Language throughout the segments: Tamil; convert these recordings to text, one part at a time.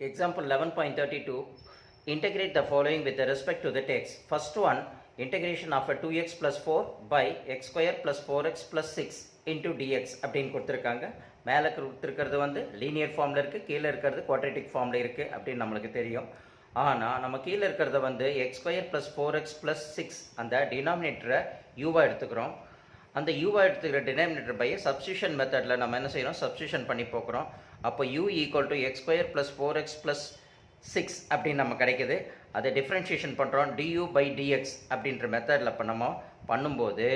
Example 11.32. Integrate the following with respect to the text. First one, integration of a 2x plus 4 by x square plus 4x plus 6 into dx அப்படின்னு கொடுத்துருக்காங்க. மேலே கொடுத்துருக்கிறது வந்து லீனியர் ஃபார்மில் இருக்குது, கீழே இருக்கிறது குவாட்ரேட்டிக் ஃபார்மில் இருக்குது அப்படின்னு நம்மளுக்கு தெரியும். ஆனால் நம்ம கீழே இருக்கிறத வந்து X square plus 4x plus 6 அந்த டினாமினேட்டரை யூவாக எடுத்துக்கிறோம். அந்த யூவாக எடுத்துக்கிற டினாமினேட்டர் பை சப்ஸ்டியூஷன் மெத்தடில் நம்ம என்ன செய்யணும், சப்ஸ்டியூஷன் பண்ணி போக்குறோம். அப்போ u equal to X square plus 4x plus 6 அப்படின்னு நம்ம கிடைக்குது. அதை டிஃப்ரென்ஷியேஷன் பண்ணுறோம் du பை dx அப்படின்ற மெத்தடில் இப்போ நம்ம பண்ணும்போது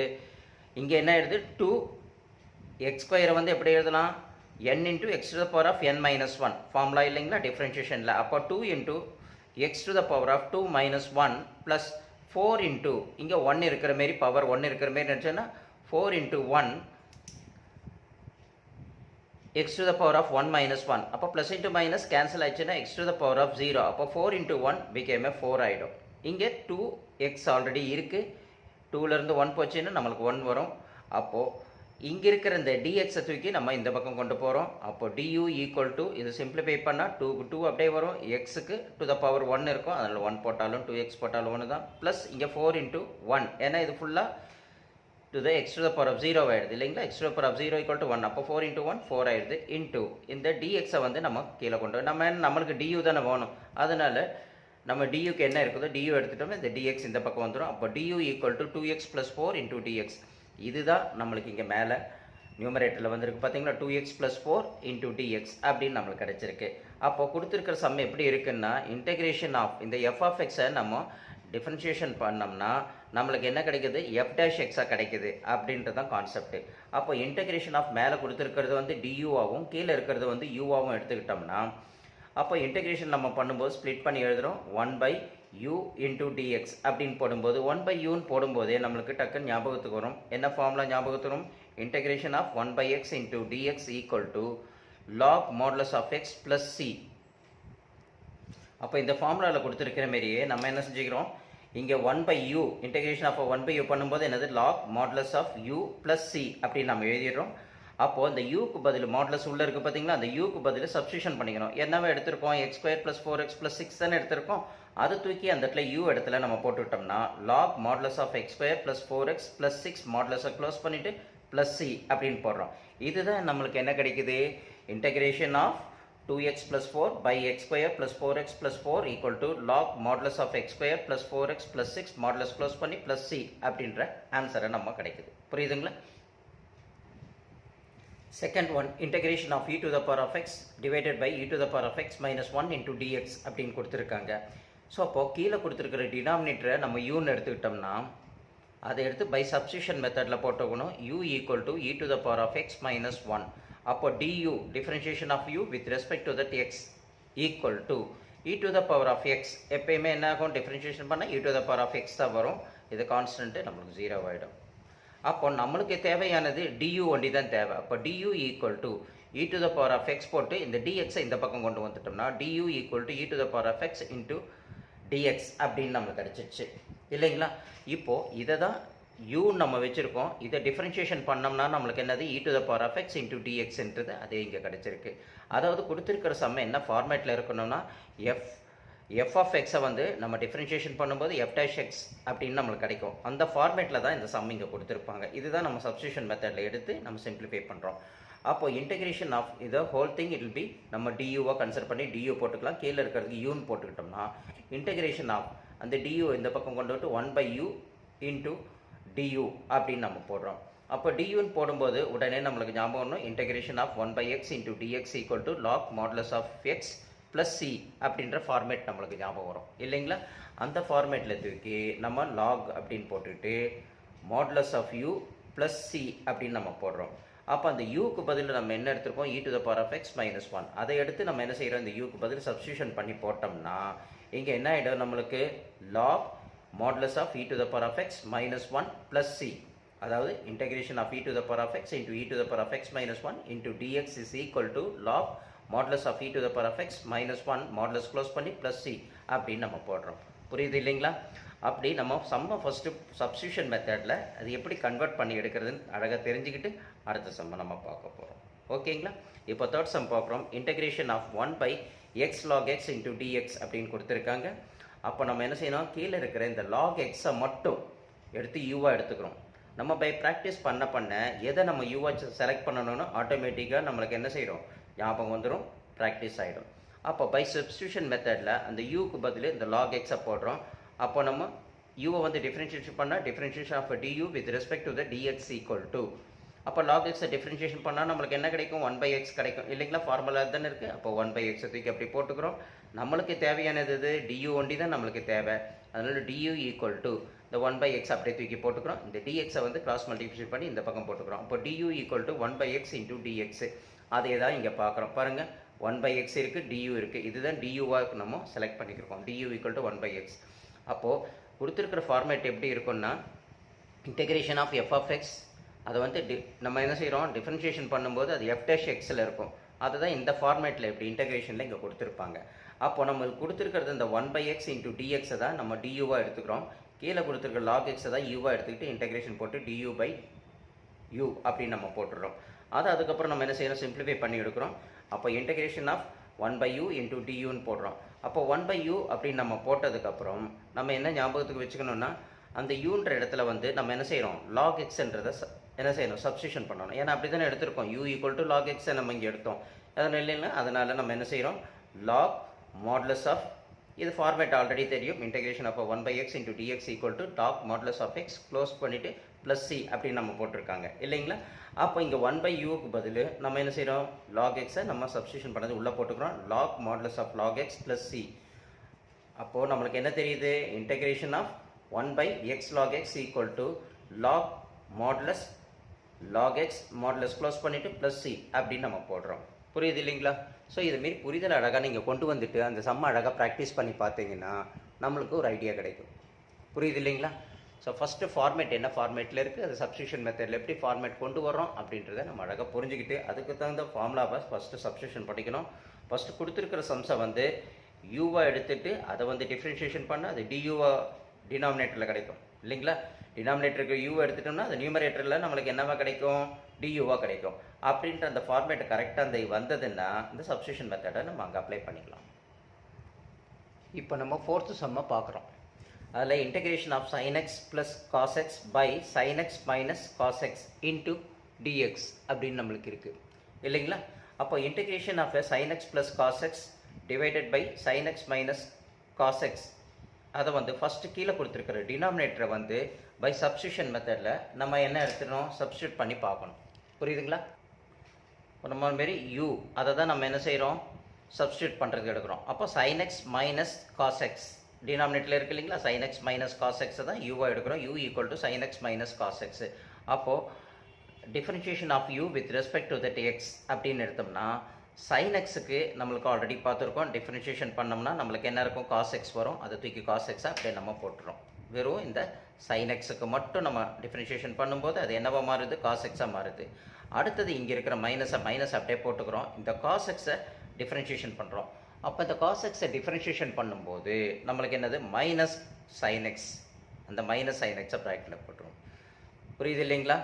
இங்கே என்ன எழுது, 2x ஸ்கொயரை வந்து எப்படி எழுதலாம், n into x to the power of n minus 1 formula இல்லைங்களா டிஃப்ரென்ஷியேஷனில். அப்போ 2 into x to the power of 2 minus 1 plus 4 into இங்கே 1 இருக்கிற மாரி பவர் 1 இருக்கிற மாரி நினச்சோன்னா 4 into 1 x to the power of 1 minus 1. அப்போ plus into minus cancel ஆயிடுச்சுன்னா x to the power of 0. அப்போ 4 into 1 became a 4 ஆகிடும். இங்கே 2x ஆல்ரெடி இருக்குது, 2லேருந்து 1 போச்சுன்னா நம்மளுக்கு 1 வரும். அப்போது இங்கே இருக்கிற இந்த dxஐ தூக்கி நம்ம இந்த பக்கம் கொண்டு போகிறோம். அப்போ du ஈக்குவல் டு இது சிம்பிளிஃபை பண்ணால் 2 அப்படியே வரும், எக்ஸுக்கு டு த பவர் 1 இருக்கும், அதில் 1 போட்டாலும் 2x போட்டாலும் 1 தான், ப்ளஸ் இங்கே 4 into 1 ஏன்னா இது ஃபுல்லாக to the x to the power of 0 ஆயிடுது இல்லைங்களா. x to the power of 0 equal to 1. அப்போ 4 into 1 4 ஆயிடுது. இன்ட்டு இந்த dxஐ வந்து நம்ம கீழே கொண்டு நம்மளுக்கு du தானே வேணும், அதனால் நம்ம duக்கு என்ன இருக்குதோ du எடுத்துட்டோம், இந்த dx இந்த பக்கம் வந்துடும். அப்போ du equal to 2x plus 4 into dx. இதுதான் நம்மளுக்கு இங்கே மேலே நியூமரேட்டரில் வந்துருக்கு பார்த்தீங்களா, 2x plus 4 into dx அப்படின்னு நம்மளுக்கு கிடச்சிருக்கு. அப்போது கொடுத்துருக்கிற சம் எப்படி இருக்குன்னா, இன்டெகிரேஷன் ஆஃப் இந்த f of xஐ நம்ம டிஃப்ரென்ஷியேஷன் பண்ணோம்னா நம்மளுக்கு என்ன கிடைக்குது, f டேஷ் எக்ஸாக கிடைக்குது அப்படின்றது தான் கான்செப்ட். அப்போ இன்டெகிரேஷன் ஆஃப் மேலே கொடுத்துருக்கிறது வந்து duஆகவும் கீழே இருக்கிறது வந்து uஆகவும் எடுத்துக்கிட்டோம்னா அப்போ இன்டெகிரேஷன் நம்ம பண்ணும்போது ஸ்ப்ளிட் பண்ணி எழுதுகிறோம், 1 by u into dx அப்படின்னு போடும்போது 1 by uன்னு போடும்போதே நம்மளுக்கு டக்குன்னு ஞாபகத்துக்கு வரும். என்ன ஃபார்முலா ஞாபகத்துக்கு வரும், integration of 1 by x into dx equal to log modulus of x plus c. அப்போ இந்த ஃபார்முலாவில் கொடுத்துருக்கிற மாரியே நம்ம என்ன செஞ்சுக்கிறோம், இங்கே 1 by u integration of 1 by u பண்ணும்போது என்னது log modulus of u plus c அப்படின்னு நம்ம எழுதிடுறோம். அப்போது இந்த யூக்கு பதில் மாடுலஸ் உள்ளே இருக்குது பார்த்தீங்களா, அந்த யூக்கு பதில் சப்ஸ்டியூஷன் பண்ணிக்கணும். என்னவே எடுத்திருக்கோம், X square plus 4x plus 6 தானே எடுத்திருக்கோம், அதை தூக்கி அந்த இடத்துல யூ இடத்துல நம்ம போட்டுவிட்டோம்னா log modulus of x square plus 4x plus 6 மாடுலஸை க்ளோஸ் பண்ணிவிட்டு ப்ளஸ் c அப்படின்னு போடுறோம். இதுதான் நம்மளுக்கு என்ன கிடைக்குது, integration of 2x plus 4 by x square plus 4x plus 4 equal to log modulus of x square plus 4x plus 6 modulus close பண்ணி plus c அப்படின்ற ஆன்சரை நம்ம கிடைக்குது. புரியுதுங்களா? Second one, integration of e to the power of x divided by e to the power of x minus 1 into dx அப்படின்னு கொடுத்துருக்காங்க. ஸோ அப்போது கீழே கொடுத்துருக்கிற டினாமினேட்டரை நம்ம யூன்னு எடுத்துக்கிட்டோம்னா அதை எடுத்து பை சப்ஸ்டியூஷன் மெத்தடில் போட்டுக்கணும். u equal to e to the power of x minus 1. அப்போ du differentiation of u with respect to that x equal to e to the power of x. எப்பயுமே என்ன ஆகும், டிஃப்ரென்ஷியேஷன் பண்ணால் e to the power of x தான் வரும், இது கான்ஸ்டன்ட்டு நம்மளுக்கு 0 ஆகிடும். அப்போ நம்மளுக்கு தேவையானது du ஒண்டி தான் தேவை. அப்போ du equal to e to the power of x போட்டு இந்த dxஐ இந்த பக்கம் கொண்டு வந்துட்டோம்னா du equal to e to the power of x into dx அப்படின்னு நம்மளுக்கு கிடச்சிச்சு இல்லைங்களா. இப்போது இதை தான் u நம்ம வச்சுருக்கோம், இதை டிஃப்ரென்ஷியேஷன் பண்ணோம்னா நம்மளுக்கு என்னது e to the power of x into dxன்றது அதே இங்கே கிடச்சிருக்கு. அதாவது கொடுத்துருக்கிற சம்ம என்ன ஃபார்மேட்டில் இருக்கணும்னா f of xஐ வந்து நம்ம டிஃப்ரென்ஷியேஷன் பண்ணும்போது f dash x அப்படின்னு நம்மளுக்கு கிடைக்கும். அந்த ஃபார்மேட்டில் தான் இந்த சம் இங்கே கொடுத்துருப்பாங்க. இதுதான் நம்ம சப்ஸ்டியூஷன் மெத்தடில் எடுத்து நம்ம சிம்பிளிஃபை பண்ணுறோம். அப்போது இன்டெகிரேஷன் ஆஃப் இதை whole thing it will be நம்ம duவாக கன்சிடர் பண்ணி du போட்டுக்கலாம், கீழே இருக்கிறதுக்கு யூன்னு போட்டுக்கிட்டோம்னா இன்டெகிரேஷன் ஆஃப் அந்த du இந்த பக்கம் கொண்டு வந்துட்டு 1 by u into du அப்படின்னு நம்ம போடுறோம். அப்போ duன்னு போடும்போது உடனே நம்மளுக்கு ஞாபகம் வரணும், integration of 1 by x into dx equal to log modulus of x plus c அப்படின்ற ஃபார்மேட் நம்மளுக்கு ஞாபகம் வரும் இல்லைங்களா. அந்த ஃபார்மேட்டில் தூக்கி நம்ம log அப்படின்னு போட்டுட்டு modulus of u plus c அப்படின்னு நம்ம போடுறோம். அப்போ அந்த யூக்கு பதில் நம்ம என்ன எடுத்துருக்கோம், e to the power of x minus 1. அதை எடுத்து நம்ம என்ன செய்கிறோம், இந்த யூக்கு பதில் சப்ஸ்டியூஷன் பண்ணி போட்டோம்னா இங்கே என்ன ஆகிடும், நம்மளுக்கு log modulus of e to the power of x minus 1 plus c. அதாவது integration of e to the power of x into e to the power of x minus 1 into dx is equal to log modulus of e to the power of x minus 1 modulus close பண்ணி plus c அப்படின்னு நம்ம போடுறோம். புரியுது இல்லைங்களா. அப்படி நம்ம சம்மை ஃபஸ்ட்டு சப்ஸ்டியூஷன் மெத்தடில் அது எப்படி கன்வெர்ட் பண்ணி எடுக்கிறதுன்னு அழகாக தெரிஞ்சுக்கிட்டு அடுத்த சம்மை நம்ம பார்க்க போகிறோம். ஓகேங்களா? இப்போ தேர்ட் சம் பார்க்குறோம். Integration of 1 by x log x into dx அப்படின்னு கொடுத்துருக்காங்க. அப்போ நம்ம என்ன செய்யணும், கீழே இருக்கிற இந்த லாக் எக்ஸை மட்டும் எடுத்து யூவாக எடுத்துக்கிறோம். நம்ம பை ப்ராக்டிஸ் பண்ண எதை நம்ம யூவாக செலக்ட் பண்ணணும்னு ஆட்டோமேட்டிக்காக நம்மளுக்கு என்ன செய்கிறோம், ஞாபகம் வந்துடும், ப்ராக்டிஸ் ஆகிடும். அப்போ பை சப்ஸ்டியூஷன் மெத்தடில் அந்த யூக்கு பதில் இந்த லாக் எக்ஸை போடுறோம். அப்போ நம்ம யூவை வந்து டிஃப்ரென்ஷியேஷன் பண்ணால் differentiation of du with respect to the dx equal to, அப்போ லாக் எக்ஸை டிஃப்ரென்ஷியேஷன் பண்ணால் நம்மளுக்கு என்ன கிடைக்கும், 1/x கிடைக்கும் இல்லைங்களா? ஃபார்முலா தானே இருக்குது. அப்போ 1/x தூக்கி அப்படி போட்டுக்கிறோம். நம்மளுக்கு தேவையானது இது டியூ ஒண்டி தான் நம்மளுக்கு தேவை. அதனால டியூ ஈக்குவல் டு இந்த 1/x அப்படியே தூக்கி போட்டுக்கிறோம். இந்த டிஎக்ஸை வந்து கிராஸ் மல்டிப்ளிகேஷன் பண்ணி இந்த பக்கம் போட்டுக்கிறோம். அப்போ du equal to 1/x into dx. அதே தான் இங்கே பார்க்குறோம் பாருங்கள். 1/x இருக்குது, டியூ இருக்குது. இதுதான் டியூவாக நம்ம செலக்ட் பண்ணிக்கிறோம். Du equal to 1/x. அப்போது கொடுத்துருக்கிற ஃபார்மேட் எப்படி இருக்குன்னா, integration of f of x, அதை வந்து நம்ம என்ன செய்கிறோம், டிஃப்ரென்ஷியேஷன் பண்ணும்போது அது எஃப் டேஷ் எக்ஸில் இருக்கும். அதுதான் இந்த ஃபார்மேட்டில் எப்படி இன்டகிரேஷனில் இங்கே கொடுத்துருப்பாங்க. அப்போ நம்மளுக்கு கொடுத்துருக்கிறது இந்த 1/x இன்டூ டிஎக்ஸை தான் நம்ம டியூவாக எடுத்துக்கிறோம். கீழே கொடுத்துருக்க லாக் எக்ஸை தான் யூவாக எடுத்துக்கிட்டு இன்டகிரேஷன் போட்டு டியூ பை யூ அப்படின்னு நம்ம போட்டுடுறோம். அதை அதுக்கப்புறம் நம்ம என்ன செய்யணும், சிம்பிளிஃபை பண்ணி எடுக்கிறோம். அப்போ இன்டகிரேஷன் ஆஃப் 1/u இன்டூ டியூன்னு போடுறோம். அப்போ 1/u அப்படின்னு நம்ம போட்டதுக்கப்புறம் நம்ம என்ன ஞாபகத்துக்கு வச்சுக்கணும்னா, அந்த யூன்ற இடத்துல வந்து நம்ம என்ன செய்கிறோம், லாக் எக்ஸ்ன்றதை என்ன செய்யணும், சப்ஸ்டியூஷன் பண்ணணும். ஏன்னா அப்படி தானே எடுத்திருக்கோம், யூ ஈக்குவல் டு லாக் எக்ஸை நம்ம இங்கே எடுத்தோம். அதனால் இல்லைன்னா அதனால் நம்ம என்ன செய்கிறோம், லாக் மாடுலஸ் ஆஃப், இது ஃபார்மேட் ஆல்ரெடி தெரியும், integration of 1/x into dx equal to log modulus of x close பண்ணிவிட்டு ப்ளஸ் சி அப்படின்னு நம்ம போட்டிருக்காங்க இல்லைங்களா? அப்போ இங்கே 1/uக்கு பதில் நம்ம என்ன செய்கிறோம், லாக் எக்ஸை நம்ம சப்ஸ்டியூஷன் பண்ணது உள்ளே போட்டுக்கிறோம். Log modulus of log x plus c. அப்போது நம்மளுக்கு என்ன தெரியுது, integration of 1/x log x equal to log modulus log x modulus close பண்ணிவிட்டு ப்ளஸ் சி அப்படின்னு நம்ம போடுறோம். புரியுது இல்லைங்களா? ஸோ இதுமாரி புரிதல் அழகாக நீங்கள் கொண்டு வந்துட்டு அந்த சம்ம அழகாக ப்ராக்டிஸ் பண்ணி பார்த்தீங்கன்னா நம்மளுக்கு ஒரு ஐடியா கிடைக்கும். புரியுது இல்லைங்களா? ஸோ ஃபஸ்ட்டு ஃபார்மேட் என்ன ஃபார்மேட்டில் இருக்குது, அது சப்ஸ்டியூஷன் மெத்தடில் எப்படி ஃபார்மேட் கொண்டு வரோம் அப்படின்றத நம்ம அழகாக புரிஞ்சுக்கிட்டு அதுக்கு தகுந்த ஃபார்முலாவை ஃபஸ்ட்டு சப்ஸ்டியூஷன் பண்ணிக்கணும். ஃபஸ்ட்டு கொடுத்துருக்கிற சம்ஸை வந்து யூவாக எடுத்துகிட்டு அதை வந்து டிஃப்ரென்ஷியேஷன் பண்ண அது டியூவாக டினாமினேட்டரில் கிடைக்கும் இல்லைங்களா? டினாமினேட்டருக்கு யூவை எடுத்துட்டோம்னா அது நியூமரேட்டரில் நம்மளுக்கு என்னவா கிடைக்கும், டியூவாக கிடைக்கும். அப்படின்ற அந்த ஃபார்மேட் கரெக்டாக அந்த வந்ததுன்னா இந்த சப்ஸ்டியூஷன் மெத்தடை நம்ம அங்கே அப்ளை பண்ணிக்கலாம். இப்போ நம்ம ஃபோர்த்து சம்மை பார்க்குறோம். அதில் integration of sin x plus cos x by sin x minus cos x into dx அப்படின்னு நம்மளுக்கு இருக்குது இல்லைங்களா? அப்போ integration of sin x plus cos x divided by sin x minus cos x, அதை வந்து ஃபஸ்ட்டு கீழே கொடுத்துருக்கிற டினாமினேட்டரை வந்து பை சப்ஸ்டியூஷன் மெத்தடில் நம்ம என்ன எடுத்துக்கணும், சப்ஸ்டியூட் பண்ணி பார்க்கணும். புரியுதுங்களா? இப்போ நம்ம மாரி யூ அதை தான் நம்ம என்ன செய்கிறோம், சப்ஸ்டியூட் பண்ணுறதுக்கு எடுக்கிறோம். அப்போ sin x minus cos x டினாமினேட்டரில் இருக்குது இல்லைங்களா? sin x minus cos x தான் யூவாக எடுக்கிறோம். U equal to sin x minus cos x. அப்போது differentiation of u with respect to that x அப்படின்னு எடுத்தோம்னா sin xக்கு நம்மளுக்கு ஆல்ரெடி பார்த்துருக்கோம், டிஃப்ரென்ஷியேஷன் பண்ணோம்னா நம்மளுக்கு என்ன இருக்கும், cos x வரும். அதை தூக்கி cos x அப்படியே நம்ம போட்டுறோம். வெறும் இந்த sin xக்கு மட்டும் நம்ம டிஃப்ரென்ஷியேஷன் பண்ணும்போது அது என்னவா மாறுது, cos x-ஆக மாறுது. அடுத்தது இங்கே இருக்கிற மைனஸ் அப்படியே போட்டுக்கிறோம். இந்த cos x-ஐ டிஃப்ரென்ஷியேஷன் பண்ணுறோம். அப்போ இந்த cos x-ஐ டிஃப்ரென்ஷியேஷன் பண்ணும்போது நம்மளுக்கு என்னது, மைனஸ் sin x. அந்த மைனஸ் sin x-ஐ ப்ராக்கெட்டில் போட்டுரும். புரியுது இல்லைங்களா?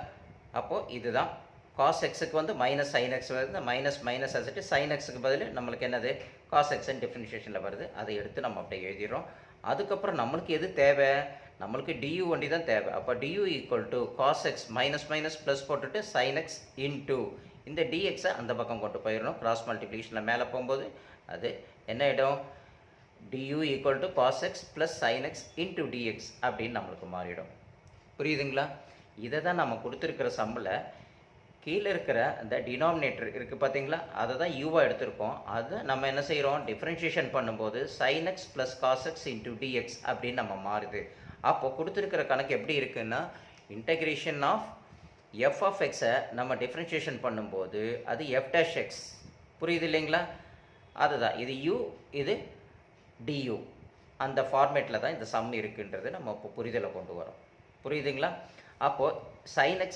அப்போது இதுதான் cos x-க்கு வந்து மைனஸ் sin x வருது. மைனஸ் அசட்டு sin x-க்கு பதில் நம்மளுக்கு என்னது, cos x-ன்னு டிஃப்ரென்ஷியேஷனில் வருது. அதை எடுத்து நம்ம அப்படியே எழுதிடுறோம். அதுக்கப்புறம் நம்மளுக்கு எது தேவை, நம்மளுக்கு du ஒண்டி தான் தேவை. அப்போ du equal to cos x minus plus போட்டுட்டு sin x இன்டூ இந்த dx-ஐ அந்த பக்கம் கொண்டு போயிடணும். கிராஸ் மல்டிப்ளிகேஷனில் மேலே போகும்போது அது என்ன ஆகிடும், du equal to cos x plus sin x into dx அப்படின்னு நம்மளுக்கு மாறிடும். புரியுதுங்களா? இதை தான் நம்ம கொடுத்துருக்கிற சம்மில் கீழே இருக்கிற இந்த டினாமினேட்டர் இருக்குது பார்த்தீங்களா, அதை தான் யூவாக எடுத்திருக்கோம். அதை நம்ம என்ன செய்கிறோம், டிஃப்ரென்ஷியேஷன் பண்ணும்போது sin x plus cos x into dx அப்படின்னு நம்ம மாறுது. அப்போ கொடுத்துருக்கிற கணக்கு எப்படி இருக்குன்னா, இன்டகிரேஷன் ஆஃப் எஃப் ஆஃப் எக்ஸை நம்ம டிஃப்ரென்ஷியேஷன் பண்ணும்போது அது எஃப் டேஷ் எக்ஸ். புரியுது இல்லைங்களா? அதுதான் இது யூ, இது டியூ. அந்த ஃபார்மேட்டில் தான் இந்த சம் இருக்குன்றது நம்ம இப்போ புரிதலை கொண்டு வரோம். புரியுதுங்களா? அப்போது sin x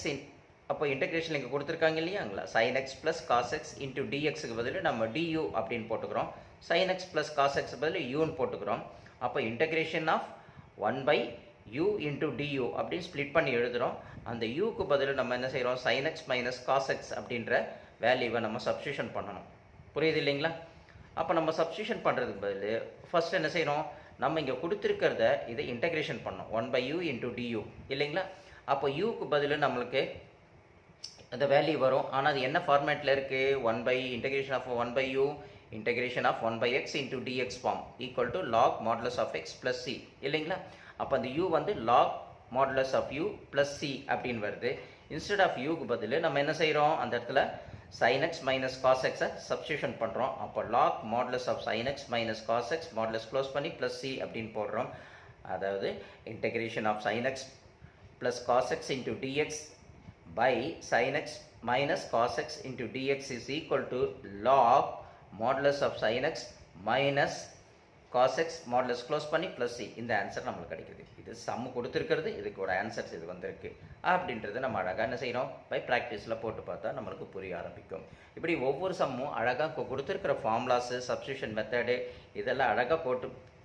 அப்போ இன்டகிரேஷன் இங்கே கொடுத்துருக்காங்க இல்லையாங்களா, sin x plus cos x into dxக்கு பதில் நம்ம du அப்படின்னு போட்டுக்கிறோம். sin x plus cos x பதில் யூன்னு போட்டுக்கிறோம். அப்போ integration of 1/u into du அப்படின்னு ஸ்ப்ளிட் பண்ணி எழுதுகிறோம். அந்த யூக்கு பதில் நம்ம என்ன செய்கிறோம், sin x minus cos x அப்படின்ற வேல்யூவை நம்ம சப்ஸ்டியூஷன் பண்ணணும். புரியுது இல்லைங்களா? அப்போ நம்ம சப்ஸ்டியூஷன் பண்ணுறதுக்கு பதில் ஃபஸ்ட் என்ன செய்யணும், நம்ம இங்கே கொடுத்துருக்கிறத இதை இன்டகிரேஷன் பண்ணோம். 1/u × du இல்லைங்களா? அப்போ யூக்கு பதில் நம்மளுக்கு அந்த வேல்யூ வரும். ஆனால் அது என்ன ஃபார்மேட்டில் இருக்குது, 1/(1/u) integration of 1/x into dx form equal to log modulus of x plus c இல்லைங்களா? அப்போ அந்த u வந்து log modulus of u plus c அப்படின்னு வருது. இன்ஸ்டெட் ஆஃப் யூக்கு பதில் நம்ம என்ன செய்கிறோம், அந்த இடத்துல sin x minus cos x substitution பண்ணுறோம். அப்போ log modulus of sin x minus cos x modulus close பண்ணி plus c அப்படின்னு போடுறோம். அதாவது integration of sin x plus cos x into dx by sin x minus cos x into dx is equal to log modulus of sin x minus cos x modulus close பண்ணி plus c. இந்த ஆன்சர் நம்மளுக்கு கிடைக்குது. இது சம்மு கொடுத்துருக்கிறது, இதுக்கு ஒரு ஆன்சர்ஸ் இது வந்திருக்கு அப்படின்றது நம்ம அழகாக என்ன செய்யணும், பை ப்ராக்டிஸில் போட்டு பார்த்தா நம்மளுக்கு புரிய ஆரம்பிக்கும். இப்படி ஒவ்வொரு சம்மும் அழகாக கொடுத்துருக்கிற ஃபார்முலாஸு, சப்ஸ்டியூஷன் மெத்தடு இதெல்லாம் அழகாக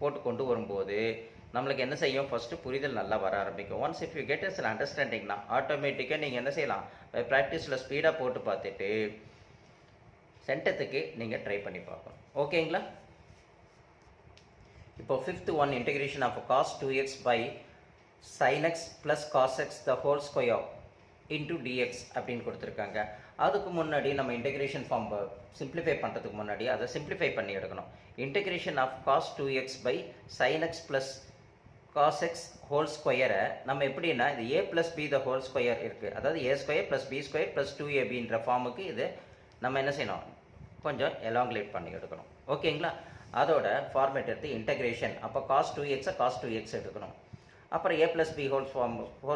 போட்டு கொண்டு வரும்போது நம்மளுக்கு என்ன செய்யும், ஃபஸ்ட்டு புரிதல் நல்லா வர ஆரம்பிக்கும். Once if you get us அண்டர்ஸ்டாண்டிங்னா ஆட்டோமேட்டிக்காக நீங்கள் என்ன செய்யலாம், பை ப்ராக்டிஸில் ஸ்பீடாக போட்டு பார்த்துட்டு சென்டத்துக்கு நீங்கள் ட்ரை பண்ணி பார்க்கணும். ஓகேங்களா? இப்போ 5th one integration of cos 2x by sin x plus cos x the whole square into dx அப்படின்னு கொடுத்துருக்காங்க. அதுக்கு முன்னாடி நம்ம இன்டெகிரேஷன் ஃபார்ம் சிம்பிளிஃபை பண்ணுறதுக்கு முன்னாடி அதை சிம்பிளிஃபை பண்ணி எடுக்கணும். Integration of cos 2x by sin x plus cos x whole ஸ்கொயரை நம்ம எப்படின்னா இது a plus b the whole square இருக்குது, அதாவது a square plus b square plus 2abன்ற ஃபார்முக்கு இது நம்ம என்ன செய்யணும், கொஞ்சம் எலாங்குலேட் பண்ணி எடுக்கணும். ஓகேங்களா? அதோட ஃபார்மேட் எடுத்து இன்டெகிரேஷன், அப்போ cos 2x cos 2x எடுக்கணும். அப்புறம் a plus b whole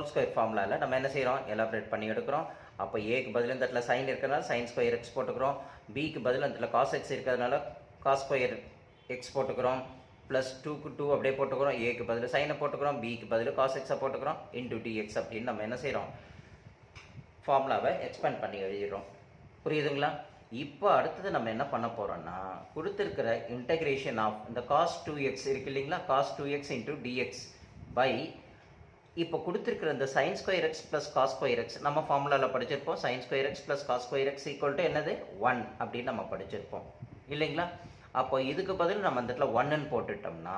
square ஃபார்முலாவில் நம்ம என்ன செய்கிறோம், எலாபரேட் பண்ணி எடுக்கிறோம். அப்போ ஏக்கு பதில் இந்த இடத்துல சைன் இருக்கிறதுனால சைன் ஸ்கொயர் எக்ஸ் போட்டுக்கிறோம், பிக்கு பதில் அந்த இடத்துல காஸ் எக்ஸ் இருக்கிறதுனால காஸ் ஸ்கொயர் எக்ஸ் போட்டுக்கிறோம், ப்ளஸ் 2க்கு 2 அப்படியே போட்டுக்கிறோம், ஏக்கு பதில் சைனை போட்டுக்கிறோம், பிக்கு பதில் காஸ் எக்ஸை போட்டுக்கிறோம், இன்டூ டிஎக்ஸ் அப்படின்னு நம்ம என்ன செய்கிறோம், ஃபார்முலாவை எக்ஸ்பேண்ட் பண்ணி எழுதிடுறோம். புரியுதுங்களா? இப்போ அடுத்தது நம்ம என்ன பண்ண போகிறோம்னா, கொடுத்துருக்கிற இன்டெகிரேஷன் ஆஃப் இந்த cos 2x இருக்கு இல்லைங்களா, cos 2x into dx by இப்போ கொடுத்துருக்கிற இந்த sin square x plus cos square x நம்ம ஃபார்முலாவில் படிச்சிருப்போம். sin square x plus cos square x equal to என்னது 1 அப்படின்னு நம்ம படிச்சிருப்போம் இல்லைங்களா? அப்போ இதுக்கு பதில் நம்ம அந்த இடத்துல 1ன்னு போட்டுட்டோம்னா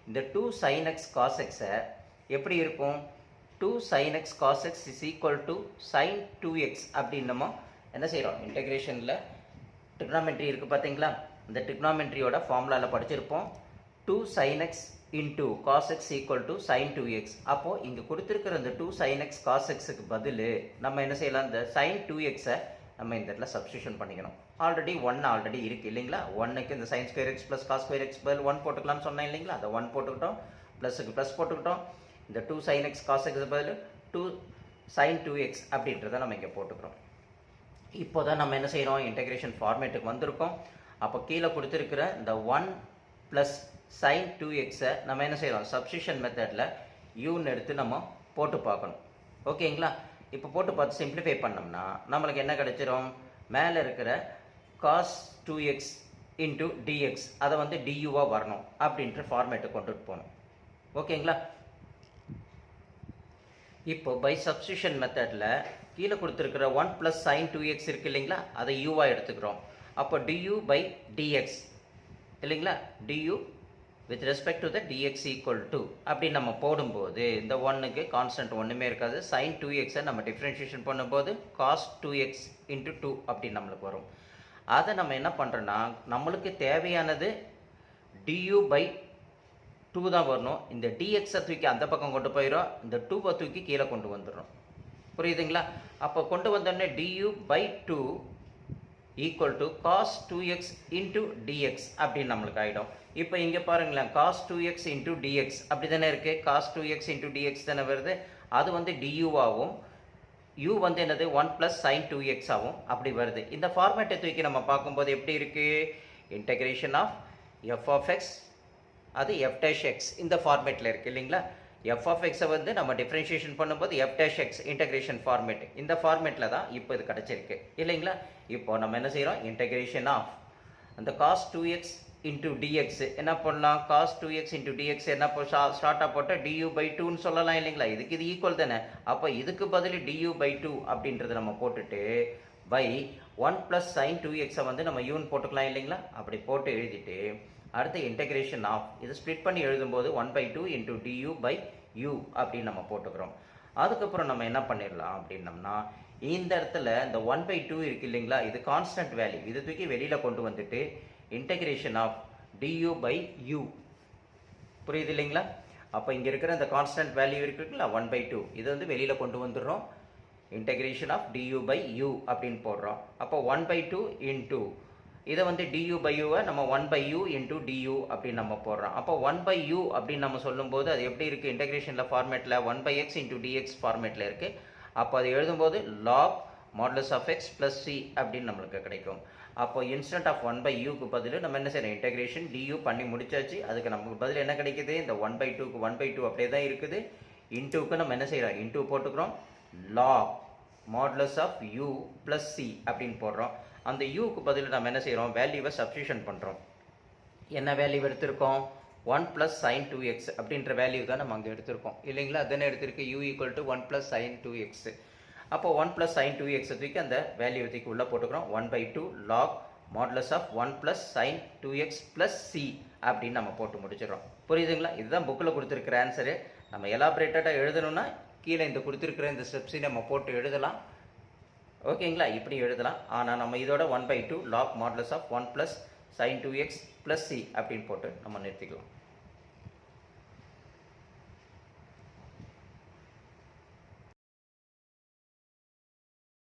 இந்த 2 sin x cos x எப்படி இருக்கும், 2 sin x cos x is equal to sin 2x அப்படின்னு நம்ம என்ன செய்கிறோம், இன்டெகிரேஷனில் ட்ரிக்னாமெட்ரி இருக்குது பார்த்தீங்களா, இந்த ட்ரிக்னாமெட்ரியோட ஃபார்முலாவில் படிச்சிருப்போம். 2 sin x into cos x equal to sin 2x. அப்போது இங்கே கொடுத்துருக்கிற இந்த 2 sin x cos xக்கு பதில் நம்ம என்ன செய்யலாம், இந்த sin 2xை நம்ம இந்த இடத்துல சப்ஸ்டியூஷன் பண்ணிக்கணும். ஆல்ரெடி 1 ஆல்ரெடி இருக்குது இல்லைங்களா, 1க்கு இந்த sin square x plus cos square x பதில் 1 போட்டுக்கலாம்னு சொன்னேன் இல்லைங்களா, அதை 1 போட்டுக்கிட்டோம், ப்ளஸுக்கு ப்ளஸ் போட்டுக்கிட்டோம், இந்த 2 sin x cos x பதில் 2 sin 2x அப்படின்றத நம்ம இங்கே போட்டுக்கிறோம். இப்போ தான் நம்ம என்ன செய்கிறோம், இன்டெகிரேஷன் ஃபார்மேட்டுக்கு வந்திருக்கோம். அப்போ கீழே கொடுத்துருக்கிற இந்த 1 ப்ளஸ் sin 2xை நம்ம என்ன செய்கிறோம், சப்ஸ்டியூஷன் மெத்தடில் யூன்னு எடுத்து நம்ம போட்டு பார்க்கணும். ஓகேங்களா? இப்போ போட்டு பார்த்து சிம்பிளிஃபை பண்ணோம்னா நம்மளுக்கு என்ன கிடைச்சிரும், மேலே இருக்கிற cos 2x into dx அதை வந்து duவாக வரணும் அப்படின்ற ஃபார்மேட்டை கொண்டுட்டு போகணும். ஓகேங்களா? இப்போ பை சப்ஸ்டியூஷன் மெத்தடில் கீழே கொடுத்துருக்கிற 1 ப்ளஸ் sin 2x இருக்குது இல்லைங்களா, அதை யூவாக எடுத்துக்கிறோம். அப்போ du by dx இல்லைங்களா, du with respect to the dx equal to அப்படி நம்ம போடும்போது இந்த 1க்கு கான்ஸ்டன்ட் ஒன்றுமே இருக்காது, sin 2xை நம்ம டிஃப்ரென்ஷியேஷன் பண்ணும்போது cos 2x into 2 அப்படி நம்மளுக்கு வரும். அதை நம்ம என்ன பண்ணுறோன்னா நம்மளுக்கு தேவையானது du by 2 தான் வரணும். இந்த dxஐ தூக்கி அந்த பக்கம் கொண்டு போயிடும், இந்த 2வை தூக்கி கீழே கொண்டு வந்துடும். புரியுதுங்களா? அப்போ கொண்டு வந்தோடனே du by 2 equal to cos 2x into dx அப்படின்னு நம்மளுக்கு ஆகிடும். இப்போ இங்கே பாருங்களேன், cos 2x into dx அப்படி தானே இருக்குது, cos 2x into dx தானே வருது, அது வந்து duவாகவும் u வந்து என்னது 1 ப்ளஸ் sin 2x ஆகும் அப்படி வருது. இந்த ஃபார்மேட்டை தூக்கி நம்ம பார்க்கும்போது எப்படி இருக்குது, integration of f of x அது f dash x இந்த ஃபார்மேட்டில் இருக்குது இல்லைங்களா, f of x வந்து நம்ம டிஃப்ரென்ஷியேஷன் பண்ணும்போது f dash x integration format, இந்த ஃபார்மேட்டில் தான் இப்போ இது கிடச்சிருக்கு இல்லைங்களா. இப்போ நம்ம என்ன செய்கிறோம், இன்டெகிரேஷன் ஆஃப் அந்த cos 2x into dx என்ன பண்ணலாம், cos 2x into dx என்ன ஸ்டார்ட்டாக போட்டால் du by 2ன்னு சொல்லலாம் இல்லைங்களா, இதுக்கு இது ஈக்குவல் தானே. அப்போ இதுக்கு பதில் du by 2 அப்படின்றத நம்ம போட்டுட்டு பை 1 ப்ளஸ் சைன் 2x வந்து நம்ம யூன்னு போட்டுக்கலாம் இல்லைங்களா? அப்படி போட்டு எழுதிட்டு அடுத்து இன்டெகிரேஷன் ஆஃப் இது ஸ்ப்ளிட் பண்ணி எழுதும்போது 1/2 இன்டூ டியூ பை யூ அப்படின்னு நம்ம போட்டுக்கிறோம். அதுக்கப்புறம் நம்ம என்ன பண்ணிடலாம் அப்படின்னம்னா இந்த இடத்துல இந்த 1/2 இருக்கு இல்லைங்களா, இது கான்ஸ்டன்ட் வேல்யூ, இது தூக்கி வெளியில் கொண்டு வந்துட்டு integration of du by u. புரியுது இல்லைங்களா? அப்போ இங்கே இருக்கிற இந்த கான்ஸ்டன்ட் வேல்யூ இருக்குங்களா 1/2 இது வந்து வெளியில் கொண்டு வந்துடுறோம். Integration of du by u அப்படின்னு போடுறோம். அப்போ 1/2 இன்டூ இதை வந்து du பை யூவை நம்ம 1/u இன்டூ du அப்படின்னு நம்ம போடுறோம். அப்போ 1/u அப்படின்னு நம்ம சொல்லும்போது அது எப்படி இருக்குது இன்டெகிரேஷனில் ஃபார்மேட்டில் 1/x இன்டூ dx ஃபார்மேட்டில் இருக்குது. அப்போ அது எழுதும்போது log modulus of x plus c அப்படின்னு நம்மளுக்கு கிடைக்கும். அப்போ இன்ஸ்டன்ட் ஆஃப் 1/uக்கு பதில் நம்ம என்ன செய்யணும் இன்டெகிரேஷன் du பண்ணி முடிச்சாச்சு. அதுக்கு நமக்கு பதில் என்ன கிடைக்குது, இந்த 1/2க்கு 1/2 அப்படியே தான் இருக்குது. இன்டூக்கு நம்ம என்ன செய்கிறோம் இன்டூ போட்டுக்கிறோம். log modulus of u plus c அப்படின்னு போடுறோம். அந்த யூக்கு பதில் நம்ம என்ன செய்கிறோம் வேல்யூவை சப்ஸ்டியூஷன் பண்ணுறோம். என்ன வேல்யூ எடுத்திருக்கோம் 1 ப்ளஸ் சைன் 2x அப்படின்ற வேல்யூ தான் நம்ம அங்கே எடுத்திருக்கோம் இல்லைங்களா? அதுன்னு எடுத்திருக்கு u equal to 1 plus sine 2x. அப்போ 1 ப்ளஸ் சைன் 2x தூக்கி அந்த வேல்யூ தூக்கி உள்ளே போட்டுக்கிறோம். 1/2 log modulus of 1 plus sine 2x plus c அப்படின்னு நம்ம போட்டு முடிச்சிடறோம். புரியுதுங்களா? இதுதான் புக்கில் கொடுத்துருக்குற ஆன்சரு. நம்ம எலாபரேட்டடாக எழுதணும்னா கீழே இந்த கொடுத்துருக்குற இந்த ஸ்டெப்ஸையும் நம்ம போட்டு எழுதலாம். ஓகேங்களா? இப்படி எழுதலாம். ஆனால் நம்ம இதோட 1/2 log modulus of 1 plus sine 2x plus c அப்படின்னு போட்டு நம்ம நிறுத்திக்கலாம்.